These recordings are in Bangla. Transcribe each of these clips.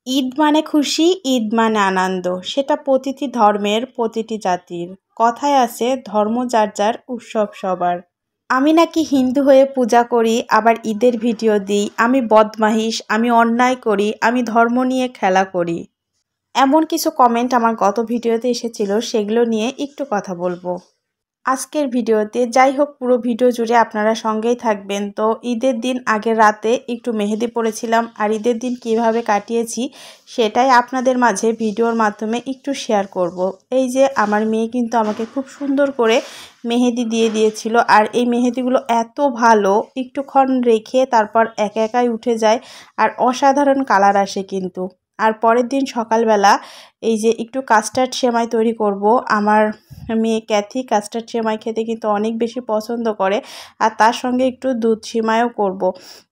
ঈদ মানে খুশি, ঈদ মানে আনন্দ। সেটা প্রতিটি ধর্মের, প্রতিটি জাতির। কথায় আছে ধর্ম যার যার, উৎসব সবার। আমি নাকি হিন্দু হয়ে পূজা করি, আবার ঈদের ভিডিও দিই। আমি বদমাইশ, আমি অন্যায় করি, আমি ধর্ম নিয়ে খেলা করি। এমন কিছু কমেন্ট আমার গত ভিডিওতে এসেছিল, সেগুলো নিয়ে একটু কথা বলবো আজকের ভিডিওতে। যাই হোক, পুরো ভিডিও জুড়ে আপনারা সঙ্গেই থাকবেন। তো ঈদের দিন আগের রাতে একটু মেহেদি পড়েছিলাম, আর ঈদের দিন কিভাবে কাটিয়েছি সেটাই আপনাদের মাঝে ভিডিওর মাধ্যমে একটু শেয়ার করব। এই যে আমার মেয়ে কিন্তু আমাকে খুব সুন্দর করে মেহেদি দিয়ে দিয়েছিল, আর এই মেহেদিগুলো এত ভালো, একটুক্ষণ রেখে তারপর একা একাই উঠে যায়, আর অসাধারণ কালার আসে কিন্তু। আর পরের দিন সকালবেলা এই যে একটু কাস্টার্ড সেমাই তৈরি করব। আমার মেয়ে ক্যাথি কাস্টার্ড সেমাই খেতে কিন্তু অনেক বেশি পছন্দ করে, আর তার সঙ্গে একটু দুধ সেমাইও করব।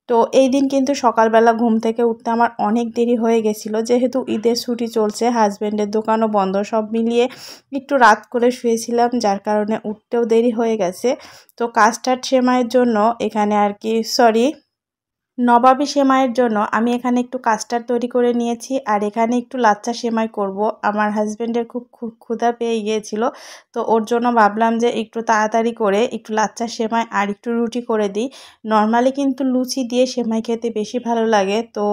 তো এই দিন কিন্তু সকালবেলা ঘুম থেকে উঠতে আমার অনেক দেরি হয়ে গেছিলো, যেহেতু ঈদের ছুটি চলছে, হাজব্যান্ডের দোকানও বন্ধ, সব মিলিয়ে একটু রাত করে শুয়েছিলাম, যার কারণে উঠতেও দেরি হয়ে গেছে। তো কাস্টার্ড সেমাইয়ের জন্য এখানে আর কি নবাবী সেমাইয়ের জন্য আমি এখানে একটু কাস্টার্ড তৈরি করে নিয়েছি, আর এখানে একটু লাচ্চা সেমাই করব। আমার হাজব্যান্ডের খুব ক্ষুধা পেয়ে গিয়েছিল, তো ওর জন্য ভাবলাম যে একটু তাড়াতাড়ি করে একটু লাচ্চা সেমাই আর একটু রুটি করে দিই। নর্মালি কিন্তু লুচি দিয়ে সেমাই খেতে বেশি ভালো লাগে, তো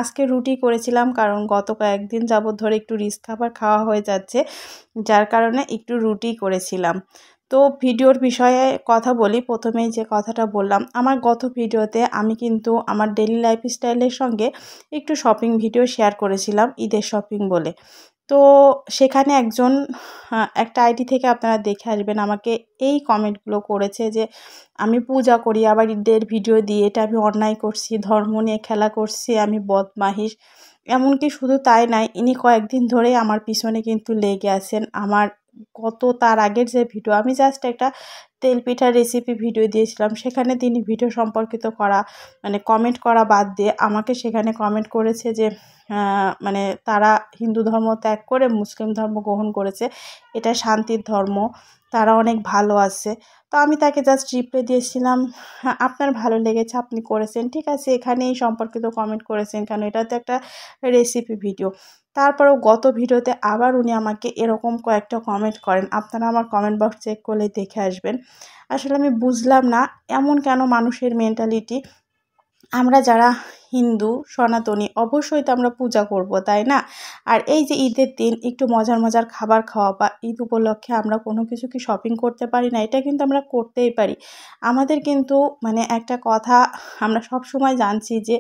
আজকে রুটি করেছিলাম, কারণ গত কয়েকদিন যাবত ধরে একটু রিচ খাবার খাওয়া হয়ে যাচ্ছে, যার কারণে একটু রুটি করেছিলাম। তো ভিডিওর বিষয়ে কথা বলি। প্রথমেই যে কথাটা বললাম, আমার গত ভিডিওতে আমি কিন্তু আমার ডেইলি লাইফস্টাইলের সঙ্গে একটু শপিং ভিডিও শেয়ার করেছিলাম, ঈদের শপিং বলে। তো সেখানে একজন একটা আইডি থেকে আপনারা দেখে আসবেন, আমাকে এই কমেন্টগুলো করেছে যে আমি পূজা করি আবার ঈদের ভিডিও দিই, এটা আমি অন্যায় করছি, ধর্ম নিয়ে খেলা করছি, আমি বদমাইশ। এমনকি শুধু তাই নয়, ইনি কয়েকদিন ধরেই আমার পিছনে কিন্তু লেগে আছেন। আমার তার আগের যে ভিডিও, আমি জাস্ট একটা তেল পিঠার রেসিপি ভিডিও দিয়েছিলাম, সেখানে তিনি ভিডিও সম্পর্কিত কমেন্ট করা বাদ দিয়ে আমাকে সেখানে কমেন্ট করেছে যে মানে তারা হিন্দু ধর্ম ত্যাগ করে মুসলিম ধর্ম গ্রহণ করেছে, এটা শান্তির ধর্ম, তারা অনেক ভালো আছে। তো আমি তাকে জাস্ট রিপ্লাই দিয়েছিলাম, হ্যাঁ আপনার ভালো লেগেছে, আপনি করেছেন, ঠিক আছে, এখানে এই সম্পর্কিত কমেন্ট করেছেন কেন, এটা তো একটা রেসিপি ভিডিও। তারপরেও গত ভিডিওতে আবার উনি আমাকে এরকম কয়েকটা কমেন্ট করেন, আপনারা আমার কমেন্ট বক্স চেক করলে দেখে আসবেন। আসলে আমি বুঝলাম না এমন কেন মানুষের মেন্টালিটি। আমরা যারা হিন্দু সনাতনী অবশ্যই তো আমরা পূজা করব, তাই না? আর এই যে ঈদের দিন একটু মজার মজার খাবার খাওয়া, বা ঈদ উপলক্ষে আমরা কোনো কিছু কি শপিং করতে পারি না? এটা কিন্তু আমরা করতেই পারি। আমাদের কিন্তু একটা কথা আমরা সব সময় জানছি যে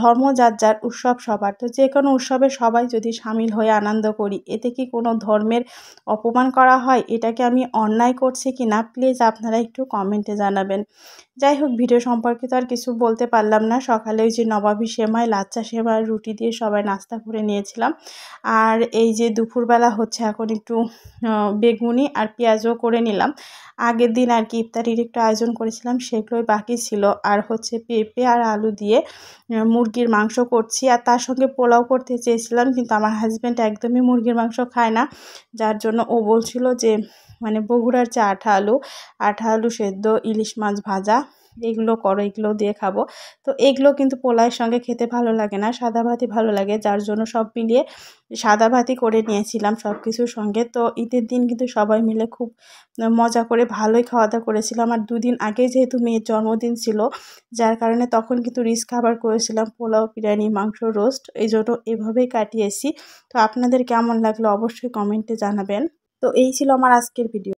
ধর্ম যার যার, উৎসব সবার। তো যে কোনো উৎসবে সবাই যদি শামিল হয়ে আনন্দ করি, এতে কি কোনো ধর্মের অপমান করা হয়? এটাকে আমি অন্যায় করছি কি না, প্লিজ আপনারা একটু কমেন্টে জানাবেন। যাই হোক, ভিডিও সম্পর্কিত আর কিছু বলতে পারলাম না। সকালে ওই যে নবাবী সেমাই, লাচ্চা সেমাই, রুটি দিয়ে সবাই নাস্তা করে নিয়েছিলাম। আর এই যে দুপুরবেলা হচ্ছে এখন একটু বেগুনি আর পেঁয়াজও করে নিলাম। আগের দিন আর কি ইফতারির একটু আয়োজন করেছিলাম, সেগুলোই বাকি ছিল। আর হচ্ছে পেঁপে আর আলু দিয়ে মুরগির মাংস করছি, আর তার সঙ্গে পোলাও করতে চেয়েছিলাম, কিন্তু আমার হাজব্যান্ড একদমই মুরগির মাংস খায় না, যার জন্য ও বলছিল যে বগুড়ার যে আঠা আলু সেদ্ধ, ইলিশ মাছ ভাজা, এগুলো করো, এগুলো দিয়ে খাবো। তো এগুলো কিন্তু পোলাওয়ের সঙ্গে খেতে ভালো লাগে না, সাদা ভাতই ভালো লাগে, যার জন্য সব মিলিয়ে সাদা ভাতই করে নিয়েছিলাম সব কিছুর সঙ্গে। তো ঈদের দিন কিন্তু সবাই মিলে খুব মজা করে ভালোই খাওয়া দাওয়া করেছিলাম। আর দুদিন আগে যেহেতু মেয়ের জন্মদিন ছিল, যার কারণে তখন কিন্তু রিচ খাবার করেছিলাম, পোলাও, বিরিয়ানি, মাংস, রোস্ট, এই জন্য এভাবেই কাটিয়েছি। তো আপনাদের কেমন লাগলো অবশ্যই কমেন্টে জানাবেন। তো এই ছিল আমার আজকের ভিডিও।